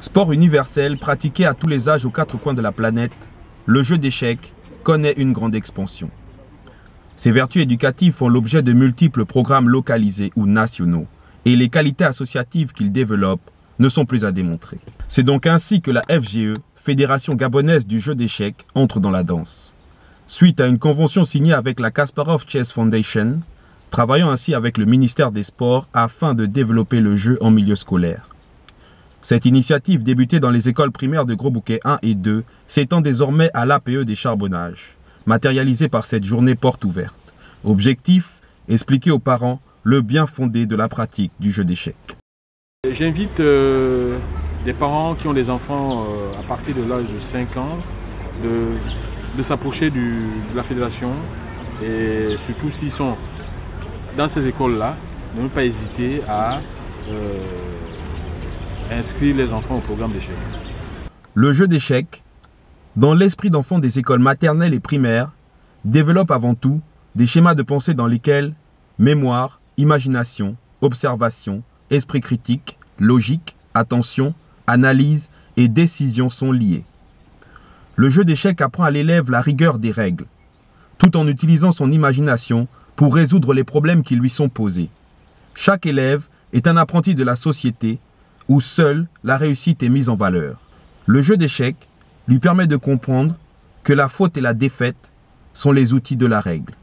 Sport universel pratiqué à tous les âges aux quatre coins de la planète, le jeu d'échecs connaît une grande expansion. Ses vertus éducatives font l'objet de multiples programmes localisés ou nationaux, et les qualités associatives qu'il développe ne sont plus à démontrer. C'est donc ainsi que la FGE, Fédération gabonaise du jeu d'échecs, entre dans la danse. Suite à une convention signée avec la Kasparov Chess Foundation, travaillant ainsi avec le ministère des Sports afin de développer le jeu en milieu scolaire. Cette initiative débutée dans les écoles primaires de Gros-Bouquet 1 et 2 s'étend désormais à l'APE des Charbonnages, matérialisée par cette journée porte ouverte. Objectif, expliquer aux parents le bien fondé de la pratique du jeu d'échecs. J'invite les parents qui ont des enfants à partir de l'âge de 5 ans de s'approcher de la fédération et surtout s'ils sont dans ces écoles-là, de ne pas hésiter à inscrire les enfants au programme d'échecs. Le jeu d'échecs, dans l'esprit d'enfants des écoles maternelles et primaires, développe avant tout des schémas de pensée dans lesquels mémoire, imagination, observation, esprit critique, logique, attention, analyse et décision sont liés. Le jeu d'échecs apprend à l'élève la rigueur des règles, tout en utilisant son imagination pour résoudre les problèmes qui lui sont posés. Chaque élève est un apprenti de la société où seule la réussite est mise en valeur. Le jeu d'échecs lui permet de comprendre que la faute et la défaite sont les outils de la règle.